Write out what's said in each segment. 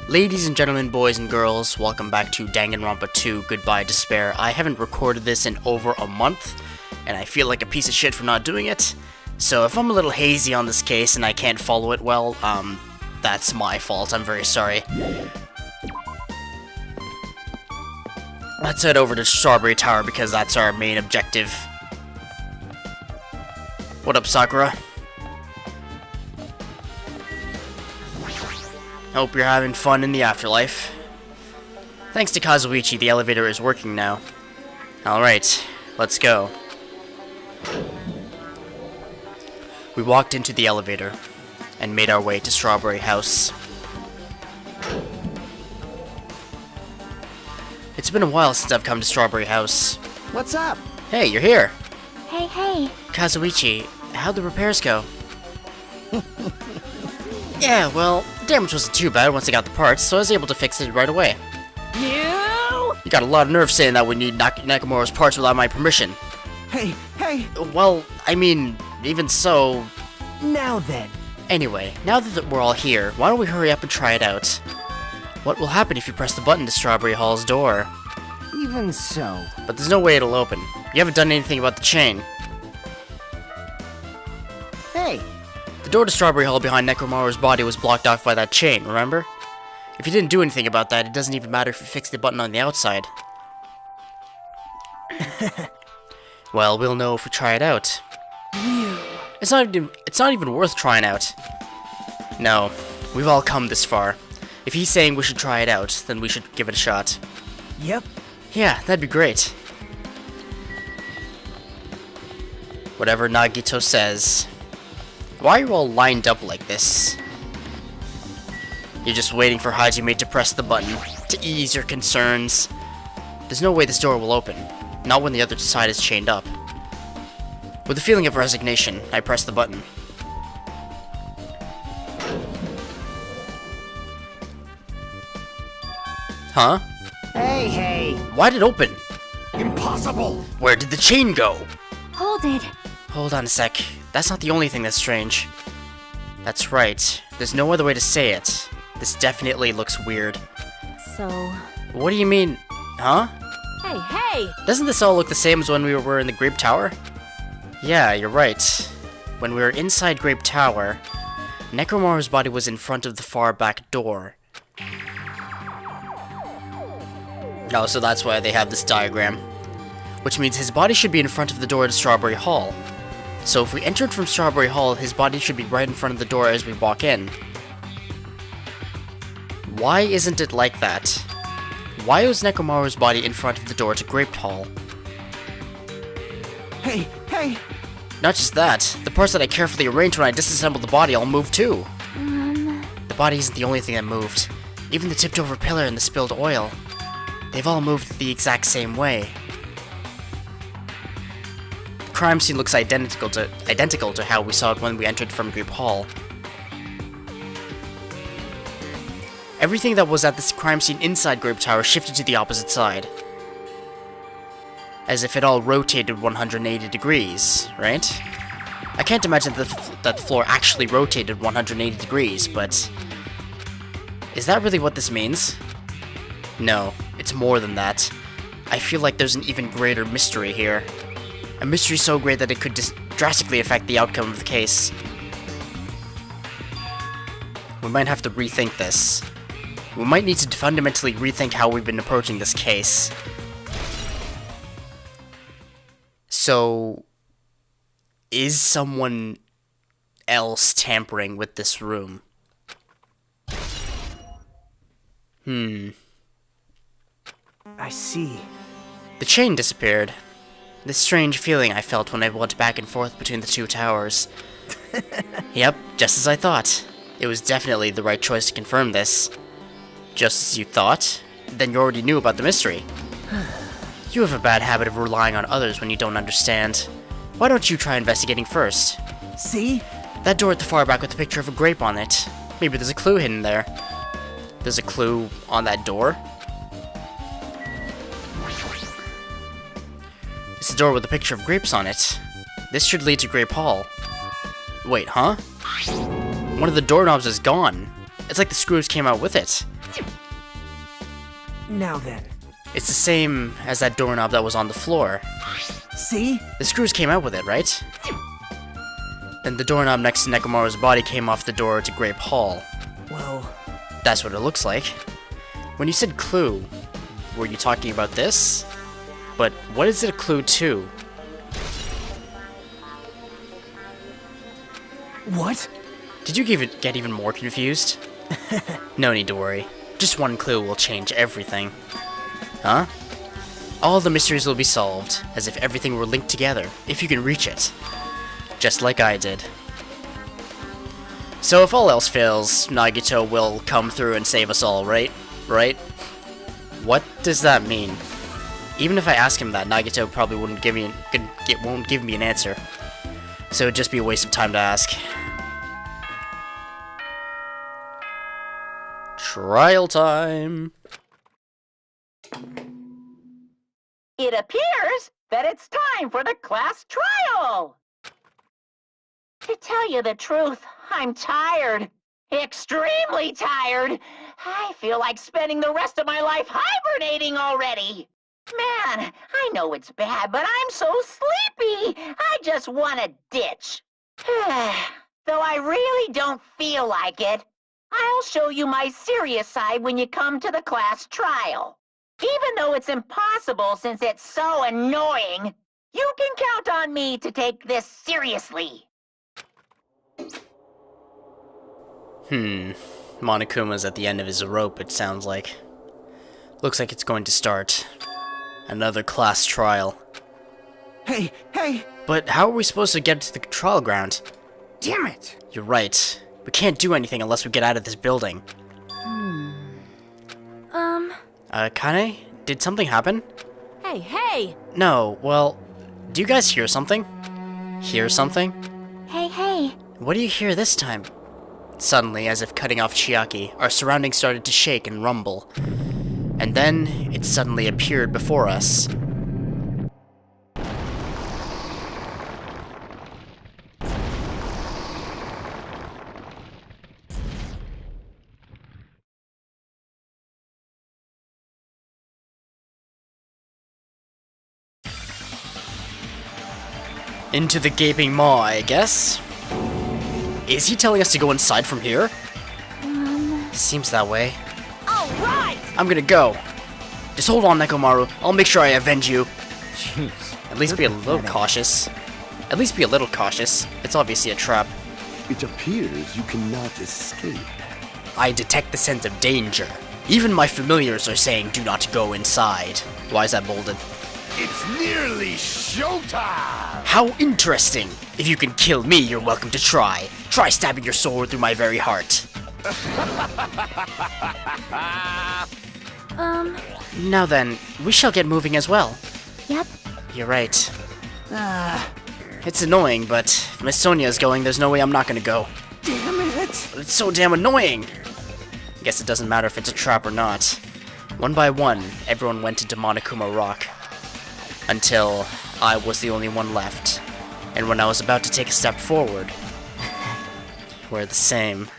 Ladies and gentlemen, boys and girls, welcome back to Danganronpa 2, Goodbye Despair. I haven't recorded this in over a month, and I feel like a piece of shit for not doing it. So if I'm a little hazy on this case and I can't follow it well, that's my fault. I'm very sorry. Let's head over to Strawberry Tower because that's our main objective. What up, Sakura? Hope you're having fun in the afterlife. Thanks to Kazuichi, the elevator is working now. Alright, let's go. We walked into the elevator and made our way to Strawberry House. It's been a while since I've come to Strawberry House. What's up? Hey, you're here. Hey. Kazuichi, how'd the repairs go? Yeah, well, the damage wasn't too bad once I got the parts, so I was able to fix it right away. You got a lot of nerve saying that we need Nakamura's parts without my permission. Hey! Well, I mean, even so... Now then. Anyway, now that we're all here, why don't we hurry up and try it out? What will happen if you press the button to Strawberry Hall's door? Even so. But there's no way it'll open. You haven't done anything about the chain. Hey! The door to Strawberry Hall behind Nekomaru's body was blocked off by that chain, remember? If you didn't do anything about that, it doesn't even matter if you fix the button on the outside. Well, we'll know if we try it out. It's not even worth trying out. No, we've all come this far. If he's saying we should try it out, then we should give it a shot. Yep. Yeah, that'd be great. Whatever Nagito says. Why are you all lined up like this? You're just waiting for Hajime to press the button to ease your concerns. There's no way this door will open, not when the other side is chained up. With a feeling of resignation, I press the button. Huh? Hey! Why'd it open? Impossible! Where did the chain go? Hold it. Hold on a sec. That's not the only thing that's strange. That's right. There's no other way to say it. This definitely looks weird. So... What do you mean? Huh? Hey! Doesn't this all look the same as when we were in the Grape Tower? Yeah, you're right. When we were inside Grape Tower, Nekomaru's body was in front of the far back door. Oh, so that's why they have this diagram. Which means his body should be in front of the door to Strawberry Hall. So if we entered from Strawberry Hall, his body should be right in front of the door as we walk in. Why isn't it like that? Why was Nekomaru's body in front of the door to Grape Hall? Hey! Not just that, the parts that I carefully arranged when I disassembled the body all moved too. The body isn't the only thing that moved. Even the tipped over pillar and the spilled oil. They've all moved the exact same way. The crime scene looks identical to how we saw it when we entered from Grape Hall. Everything that was at this crime scene inside Grape Tower shifted to the opposite side. As if it all rotated 180 degrees, right? I can't imagine that the floor actually rotated 180 degrees, but... Is that really what this means? No, it's more than that. I feel like there's an even greater mystery here. A mystery so great that it could drastically affect the outcome of the case. We might have to rethink this. We might need to fundamentally rethink how we've been approaching this case. So, is someone else tampering with this room? I see. The chain disappeared. This strange feeling I felt when I went back and forth between the two towers. Yep, just as I thought. It was definitely the right choice to confirm this. Just as you thought? Then you already knew about the mystery. You have a bad habit of relying on others when you don't understand. Why don't you try investigating first? See? That door at the far back with a picture of a grape on it. Maybe there's a clue hidden there. There's a clue on that door? It's a door with a picture of grapes on it. This should lead to Grape Hall. Wait, huh? One of the doorknobs is gone. It's like the screws came out with it. Now then. It's the same as that doorknob that was on the floor. See? The screws came out with it, right? Then the doorknob next to Nekomaru's body came off the door to Grape Hall. Well, That's what it looks like. When you said clue, were you talking about this? But what is it a clue to? what? Did you get even more confused? No need to worry. Just one clue will change everything. Huh? All the mysteries will be solved, as if everything were linked together, if you can reach it. Just like I did. So if all else fails, Nagito will come through and save us all, right? Right? What does that mean? Even if I ask him that, Nagito probably won't give me an answer. So it'd just be a waste of time to ask. Trial time! It appears that it's time for the class trial! To tell you the truth, I'm tired. Extremely tired. I feel like spending the rest of my life hibernating already. Man, I know it's bad, but I'm so sleepy. I just want to ditch. Though I really don't feel like it, I'll show you my serious side when you come to the class trial. Even though it's impossible since it's so annoying, you can count on me to take this seriously. Monokuma's at the end of his rope, it sounds like. Looks like it's going to start. Another class trial. Hey, hey! But how are we supposed to get to the trial ground? Damn it! You're right. We can't do anything unless we get out of this building. Kane? Did something happen? Hey, hey! No, well, do you guys hear something? Hear something? Hey, hey! What do you hear this time? Suddenly, as if cutting off Chiaki, our surroundings started to shake and rumble. And then, it suddenly appeared before us. Into the gaping maw, I guess? Is he telling us to go inside from here? Seems that way. All right! I'm gonna go. Just hold on, Nekomaru. I'll make sure I avenge you. Jeez. At least be a little cautious. At least be a little cautious. It's obviously a trap. It appears you cannot escape. I detect the scent of danger. Even my familiars are saying do not go inside. Why is that bolded? It's nearly showtime! How interesting! If you can kill me, you're welcome to try. Try stabbing your sword through my very heart. Now then, we shall get moving as well. Yep. You're right. It's annoying, but if Miss Sonia's going, there's no way I'm not gonna go. Damn it! But it's so damn annoying! Guess it doesn't matter if it's a trap or not. One by one, everyone went into Monokuma Rock. Until I was the only one left. And when I was about to take a step forward, we're the same.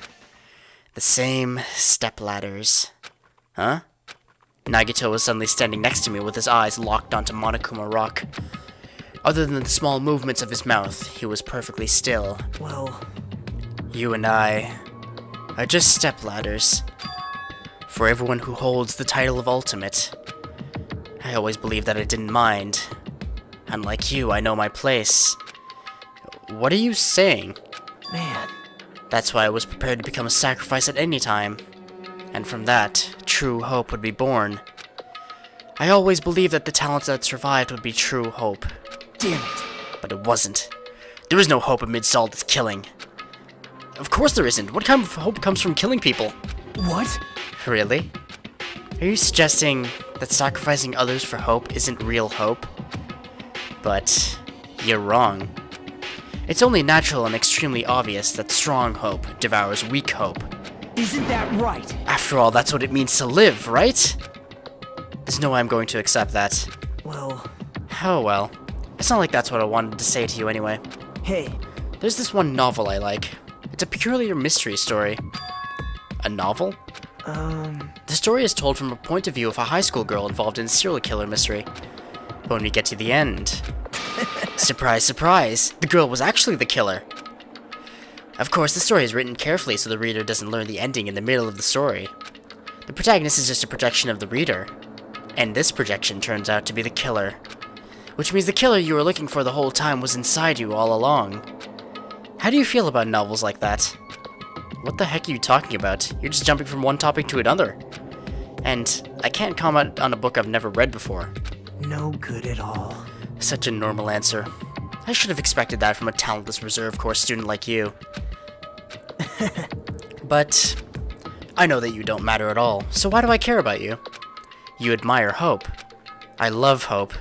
The same step ladders. Huh? Nagito was suddenly standing next to me with his eyes locked onto Monokuma Rock. Other than the small movements of his mouth, he was perfectly still. Well, You and I are just step ladders. For everyone who holds the title of Ultimate. I always believed that I didn't mind. Unlike you, I know my place. What are you saying? man. That's why I was prepared to become a sacrifice at any time. And from that, true hope would be born. I always believed that the talents that survived would be true hope. Damn it. But it wasn't. There is no hope amidst all this killing. Of course there isn't. What kind of hope comes from killing people? What? Really? Are you suggesting that sacrificing others for hope isn't real hope? But you're wrong. It's only natural and extremely obvious that strong hope devours weak hope. Isn't that right? After all, that's what it means to live, right? There's no way I'm going to accept that. Well, Oh well. It's not like that's what I wanted to say to you anyway. hey. There's this one novel I like. It's a peculiar mystery story. A novel? The story is told from a point of view of a high school girl involved in a serial killer mystery. But when we get to the end... surprise, surprise! The girl was actually the killer! Of course, the story is written carefully so the reader doesn't learn the ending in the middle of the story. The protagonist is just a projection of the reader. And this projection turns out to be the killer. Which means the killer you were looking for the whole time was inside you all along. How do you feel about novels like that? What the heck are you talking about? You're just jumping from one topic to another. And I can't comment on a book I've never read before. No good at all. Such a normal answer. I should have expected that from a talentless reserve course student like you. But I know that you don't matter at all, so why do I care about you? You admire Hope. I love Hope.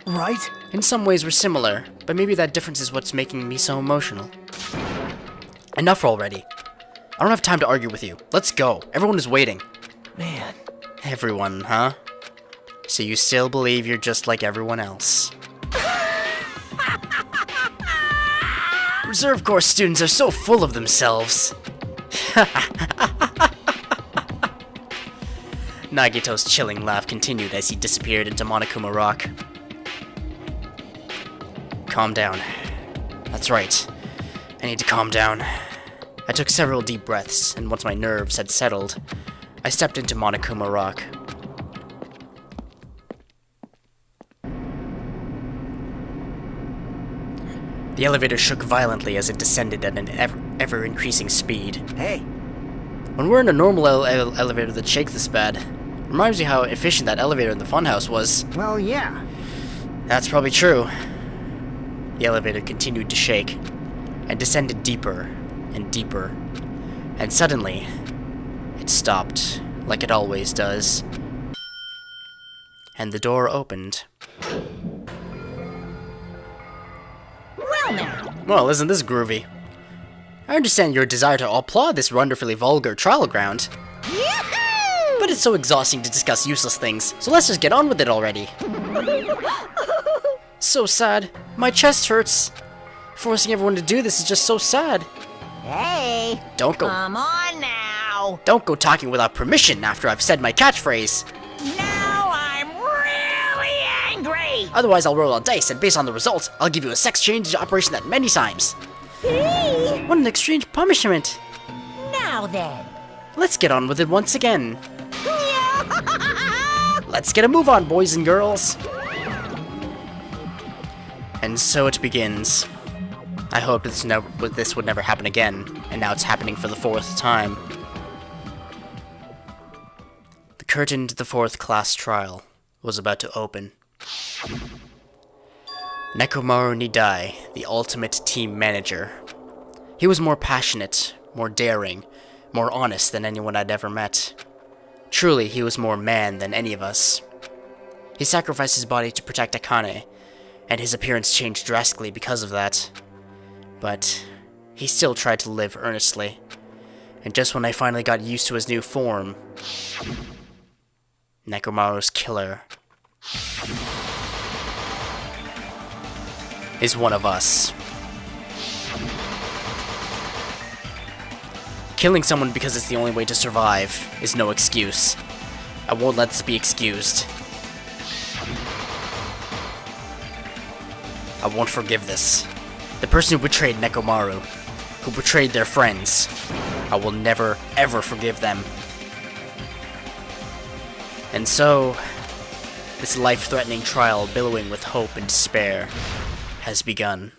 Right? In some ways we're similar, but maybe that difference is what's making me so emotional. Enough already. I don't have time to argue with you. Let's go. Everyone is waiting. Man. Everyone, huh? So you still believe you're just like everyone else. Reserve Corps students are so full of themselves. Nagito's chilling laugh continued as he disappeared into Monokuma Rock. Calm down. That's right. I need to calm down. I took several deep breaths, and once my nerves had settled, I stepped into Monokuma Rock. The elevator shook violently as it descended at an ever-increasing speed. Hey. When we're in a normal elevator that shakes this bad, reminds me how efficient that elevator in the funhouse was. Well, yeah. That's probably true. The elevator continued to shake, and descended deeper and deeper, and suddenly, it stopped, like it always does, and the door opened. Well now. Well, isn't this groovy? I understand your desire to applaud this wonderfully vulgar trial ground, Yoo-hoo! but it's so exhausting to discuss useless things, so let's just get on with it already. So sad. My chest hurts. Forcing everyone to do this is just so sad. Hey. Don't go. Come on now. Don't go talking without permission after I've said my catchphrase. Now I'm really angry. Otherwise, I'll roll a dice, and based on the result, I'll give you a sex change operation that many times. Hey. What an extreme punishment. Now then. Let's get on with it once again. Let's get a move on, boys and girls. And so it begins. I hoped this would never happen again, and now it's happening for the 4th time. The curtain to the 4th class trial was about to open. Nekomaru Nidai, the ultimate team manager. He was more passionate, more daring, more honest than anyone I'd ever met. Truly, he was more man than any of us. He sacrificed his body to protect Akane, and his appearance changed drastically because of that. But he still tried to live earnestly. And just when I finally got used to his new form, Nekomaru's killer is one of us. Killing someone because it's the only way to survive is no excuse. I won't let this be excused. I won't forgive this. The person who betrayed Nekomaru, who betrayed their friends, I will never, ever forgive them. And so, this life-threatening trial billowing with hope and despair has begun.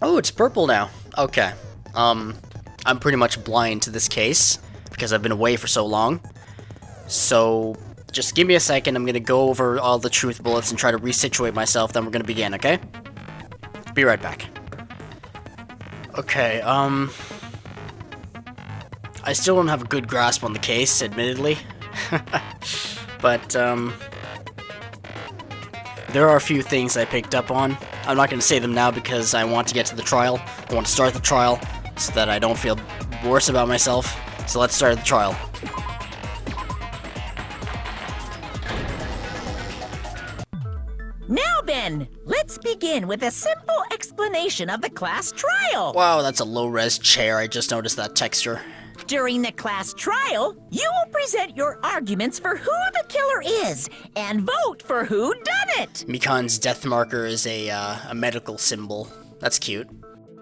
Oh, it's purple now. Okay. I'm pretty much blind to this case, because I've been away for so long. So, just give me a second, I'm gonna go over all the truth bullets and try to resituate myself, then we're gonna begin, okay? Be right back. Okay, I still don't have a good grasp on the case, admittedly. But, there are a few things I picked up on. I'm not gonna say them now because I want to get to the trial. I want to start the trial so that I don't feel worse about myself. So let's start the trial. Now then, then, let's begin with a simple explanation of the class trial. Wow, that's a low-res chair. I just noticed that texture. During the class trial, you will present your arguments for who the killer is and vote for who done it. Mikan's death marker is a medical symbol. That's cute.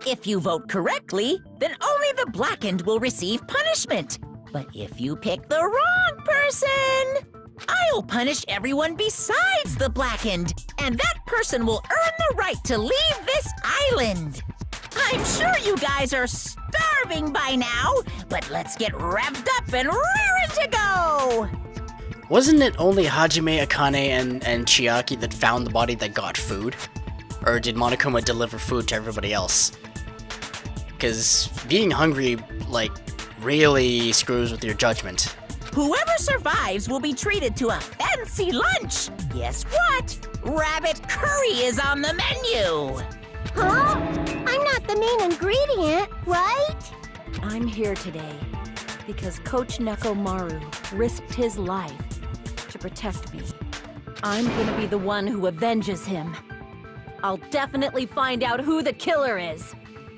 If you vote correctly, then only the blackened will receive punishment. But if you pick the wrong person, I'll punish everyone besides the blackened, and that person will earn the right to leave this island. I'm sure you guys are starving by now, but let's get revved up and raring to go! Wasn't it only Hajime, Akane, and Chiaki that found the body that got food? Or did Monokuma deliver food to everybody else? Because being hungry, like, really screws with your judgment. Whoever survives will be treated to a fancy lunch. Guess what? Rabbit curry is on the menu. Huh? I'm not the main ingredient, right? I'm here today because Coach Nekomaru risked his life to protect me. I'm gonna be the one who avenges him. I'll definitely find out who the killer is.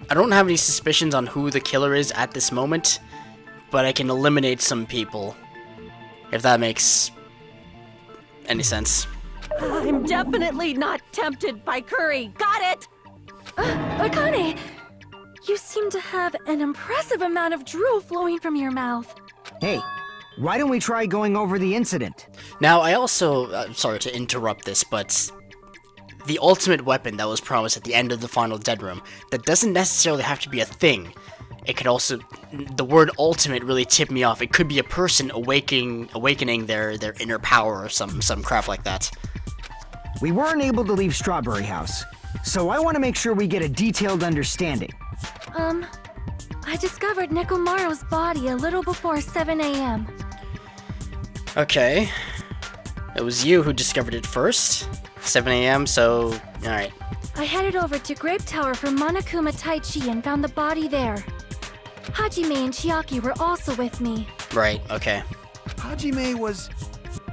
I don't have any suspicions on who the killer is at this moment, but I can eliminate some people. If that makes any sense. I'm definitely not tempted by curry. Got it? Akane, you seem to have an impressive amount of drool flowing from your mouth. Hey, why don't we try going over the incident? Now, I also, sorry to interrupt this, but the ultimate weapon that was promised at the end of the final Dead Room, that doesn't necessarily have to be a thing. It could also, the word ultimate really tipped me off. It could be a person awakening their inner power or some crap like that. We weren't able to leave Strawberry House, so I want to make sure we get a detailed understanding. I discovered Nekomaru's body a little before 7 a.m. Okay. It was you who discovered it first. 7 a.m., so, alright. I headed over to Grape Tower for Monokuma Taichi and found the body there. Hajime and Chiaki were also with me. Right, okay. Hajime was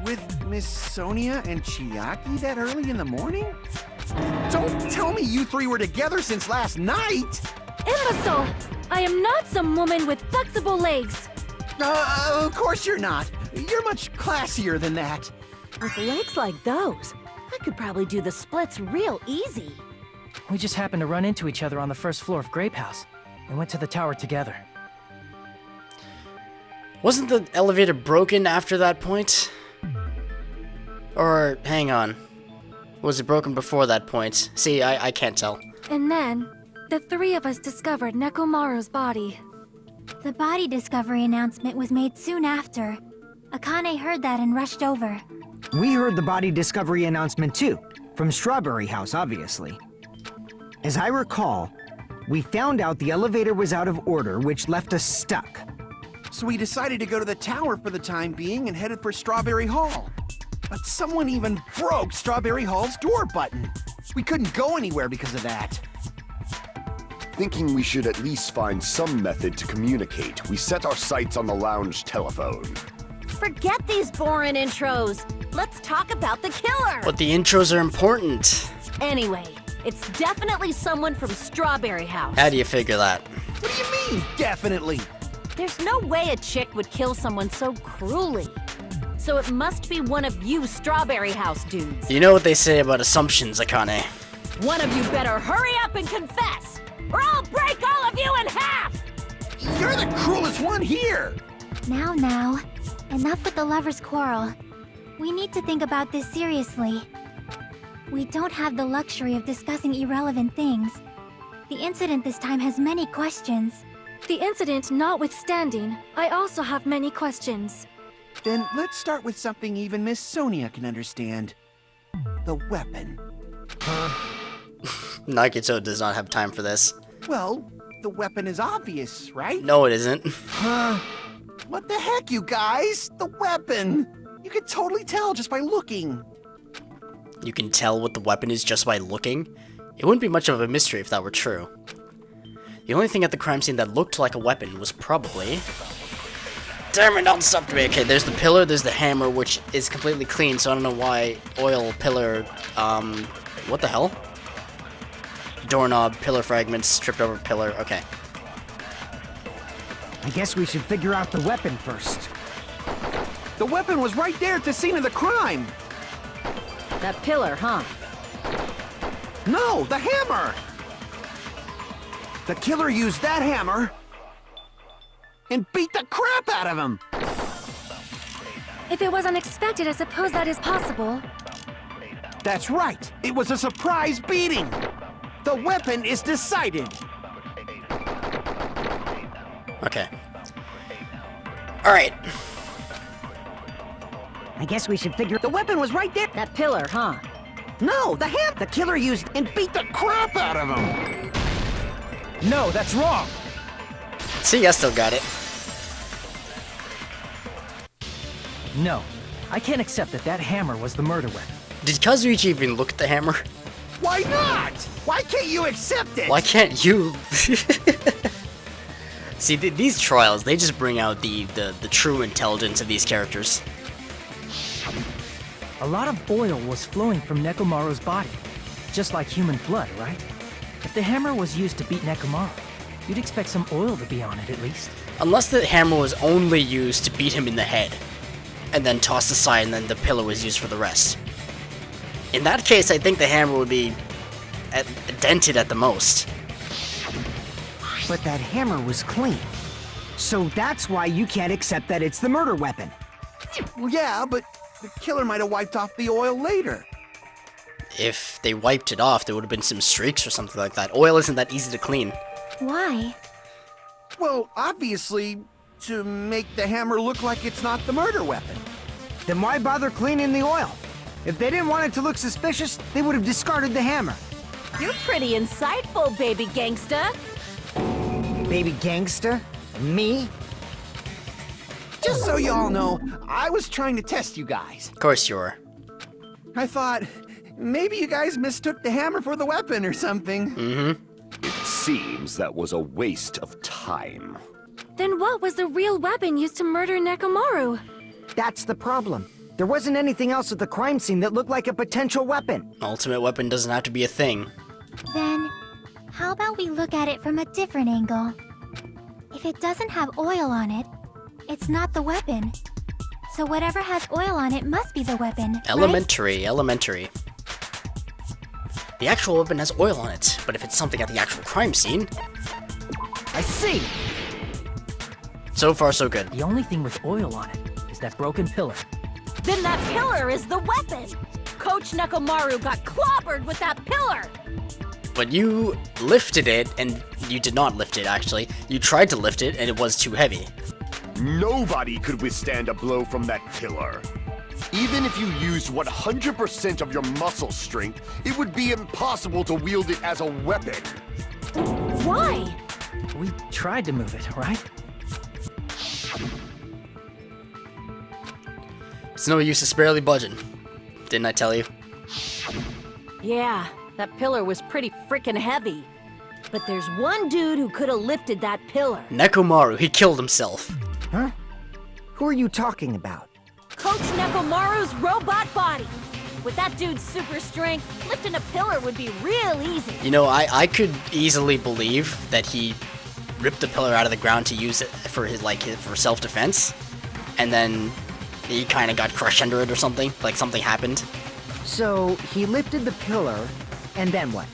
with Miss Sonia and Chiaki that early in the morning? Don't tell me you three were together since last night! Imbecile! I am not some woman with flexible legs. Of course you're not. You're much classier than that. With legs like those, I could probably do the splits real easy. We just happened to run into each other on the first floor of Grape House. We went to the tower together. Wasn't the elevator broken after that point? Or, hang on. Was it broken before that point? See, I can't tell. And then, the three of us discovered Nekomaru's body. The body discovery announcement was made soon after. Akane heard that and rushed over. We heard the body discovery announcement too, from Strawberry House, obviously. As I recall, we found out the elevator was out of order, which left us stuck. So we decided to go to the tower for the time being and headed for Strawberry Hall. But someone even broke Strawberry Hall's door button. We couldn't go anywhere because of that. Thinking we should at least find some method to communicate, we set our sights on the lounge telephone. Forget these boring intros. Let's talk about the killer. But the intros are important. Anyway, it's definitely someone from Strawberry House. How do you figure that? What do you mean, definitely? There's no way a chick would kill someone so cruelly. So it must be one of you Strawberry House dudes. You know what they say about assumptions, Akane. One of you better hurry up and confess, or I'll break all of you in half! You're the cruelest one here! Now, enough with the lovers' quarrel. We need to think about this seriously. We don't have the luxury of discussing irrelevant things. The incident this time has many questions. The incident notwithstanding, I also have many questions. Then let's start with something even Miss Sonia can understand. The weapon. Nagito does not have time for this. Well, the weapon is obvious, right? No, it isn't. What the heck, you guys? The weapon! You can totally tell just by looking. You can tell what the weapon is just by looking? It wouldn't be much of a mystery if that were true. The only thing at the crime scene that looked like a weapon was probably Damn it, don't stop to me. Okay, there's the pillar, there's the hammer, which is completely clean, so I don't know why oil, pillar, what the hell? Doorknob, pillar fragments, tripped over pillar, okay. I guess we should figure out the weapon first. The weapon was right there at the scene of the crime. That pillar, huh? No, the hammer! The killer used that hammer and beat the crap out of him! If it was unexpected, I suppose that is possible. That's right! It was a surprise beating! The weapon is decided! Okay. Alright. I guess we should figure... The weapon was right there! That pillar, huh? No, the killer used and beat the crap out of him! No, that's wrong! See, I still got it. No, I can't accept that that hammer was the murder weapon. Did Kazuichi even look at the hammer? Why not? Why can't you accept it? Why can't you? See, these trials, they just bring out the true intelligence of these characters. A lot of oil was flowing from Nekomaru's body, just like human blood, right? If the hammer was used to beat Nekomaru, you'd expect some oil to be on it at least. Unless the hammer was only used to beat him in the head, and then tossed aside, and then the pillar was used for the rest. In that case, I think the hammer would be dented at the most. But that hammer was clean. So that's why you can't accept that it's the murder weapon. Well, yeah, but the killer might have wiped off the oil later. If they wiped it off, there would have been some streaks or something like that. Oil isn't that easy to clean. Why? Well, obviously, to make the hammer look like it's not the murder weapon. Then why bother cleaning the oil? If they didn't want it to look suspicious, they would have discarded the hammer. You're pretty insightful, baby gangsta. Baby gangster? Me? Just so y'all know, I was trying to test you guys. Of course you were. I thought, maybe you guys mistook the hammer for the weapon or something. Mm-hmm. It seems that was a waste of time. Then what was the real weapon used to murder Nekomaru? That's the problem. There wasn't anything else at the crime scene that looked like a potential weapon. Ultimate weapon doesn't have to be a thing. Then, how about we look at it from a different angle? If it doesn't have oil on it, it's not the weapon. So whatever has oil on it must be the weapon, right? Elementary. The actual weapon has oil on it, but if it's something at the actual crime scene... I see! So far, so good. The only thing with oil on it is that broken pillar. Then that pillar is the weapon! Coach Nekomaru got clobbered with that pillar! But you lifted it, and you did not lift it, actually. You tried to lift it, and it was too heavy. Nobody could withstand a blow from that pillar. Even if you used 100% of your muscle strength, it would be impossible to wield it as a weapon. Why? We tried to move it, right? It's no use, it's barely budging. Didn't I tell you? Yeah, that pillar was pretty freaking heavy. But there's one dude who could have lifted that pillar. Nekomaru, he killed himself. Huh? Who are you talking about? Coach Nekomaru's robot body. With that dude's super strength, lifting a pillar would be real easy. You know, I could easily believe that he ripped the pillar out of the ground to use it for for self-defense, and then he kind of got crushed under it or something, like something happened. So, he lifted the pillar, and then what?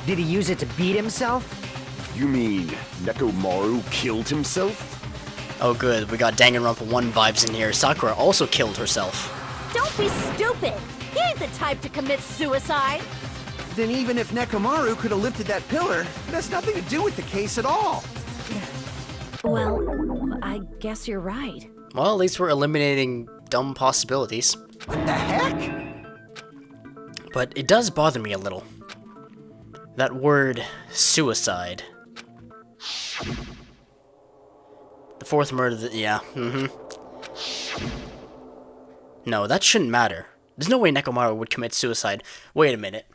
Did he use it to beat himself? You mean Nekomaru killed himself? Oh good, we got Danganronpa 1 vibes in here. Sakura also killed herself. Don't be stupid! He ain't the type to commit suicide! Then even if Nekomaru could have lifted that pillar, it has nothing to do with the case at all. Well, I guess you're right. Well, at least we're eliminating dumb possibilities. What the heck? But it does bother me a little. That word, suicide. The fourth murder, yeah, No, that shouldn't matter. There's no way Nekomaru would commit suicide. Wait a minute.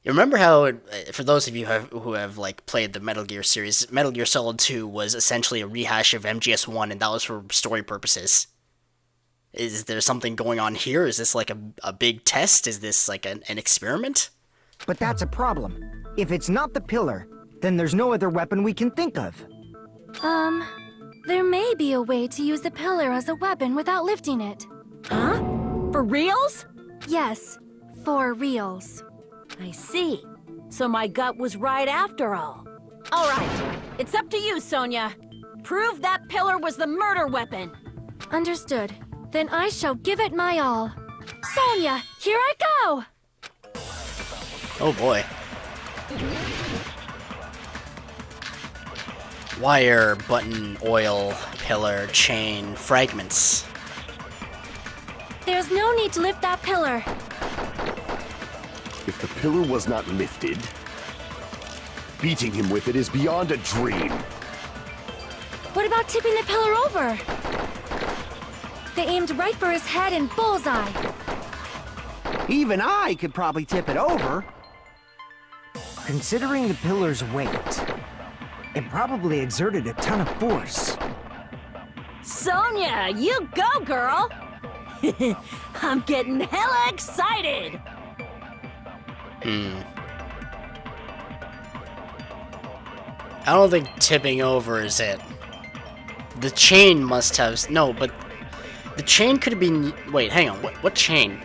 You remember how, for those of you who have like played the Metal Gear series, Metal Gear Solid 2 was essentially a rehash of MGS1, and that was for story purposes. Is there something going on here? Is this like a big test? Is this like an experiment? But that's a problem. If it's not the pillar, then there's no other weapon we can think of. There may be a way to use the pillar as a weapon without lifting it. Huh? For reals? Yes, for reals. I see. So my gut was right after all. All right, it's up to you, Sonia. Prove that pillar was the murder weapon. Understood. Then I shall give it my all. Sonia, here I go! Oh boy. Wire, button, oil, pillar, chain, fragments. There's no need to lift that pillar. If the pillar was not lifted, beating him with it is beyond a dream. What about tipping the pillar over? They aimed right for his head and bullseye. Even I could probably tip it over. Considering the pillar's weight, it probably exerted a ton of force. Sonia, you go, girl! I'm getting hella excited! I don't think tipping over is it. The chain must have... No, but... The chain could have been... Wait, hang on. What chain?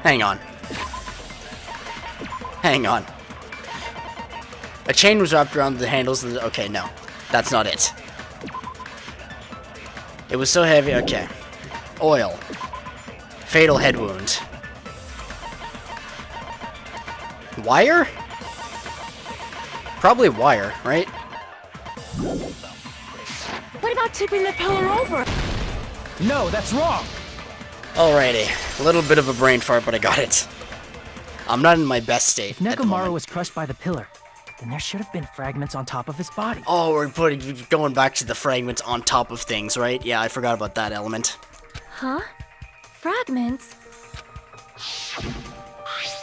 Hang on. Hang on. A chain was wrapped around the handles of the... Okay, no. That's not it. It was so heavy... Okay. Oil. Fatal head wound. Wire? Probably wire, right? What about tipping the pillar over? No, that's wrong! Alrighty. A little bit of a brain fart, but I got it. I'm not in my best state If at the Nekomaru moment. was crushed by the pillar, then there should have been fragments on top of his body. Oh, we're going back to the fragments on top of things, right? Yeah, I forgot about that element. Huh? Fragments?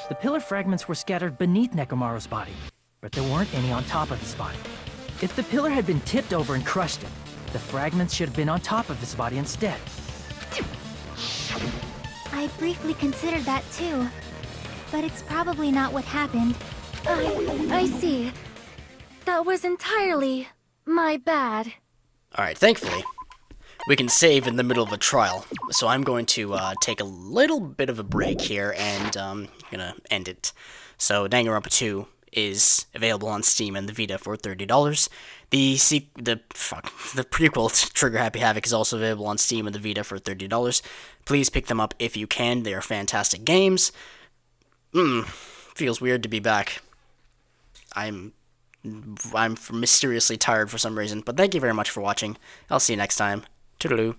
The pillar fragments were scattered beneath Nekomaru's body, but there weren't any on top of his body. If the pillar had been tipped over and crushed him, the fragments should have been on top of his body instead. I briefly considered that too. But it's probably not what happened. I see. That was entirely my bad. Alright, thankfully, we can save in the middle of a trial. So I'm going to take a little bit of a break here and gonna end it. So Danganronpa 2 is available on Steam and the Vita for $30. The prequel to Trigger Happy Havoc is also available on Steam and the Vita for $30. Please pick them up if you can. They are fantastic games. Feels weird to be back. I'm mysteriously tired for some reason, but thank you very much for watching. I'll see you next time. Toodaloo.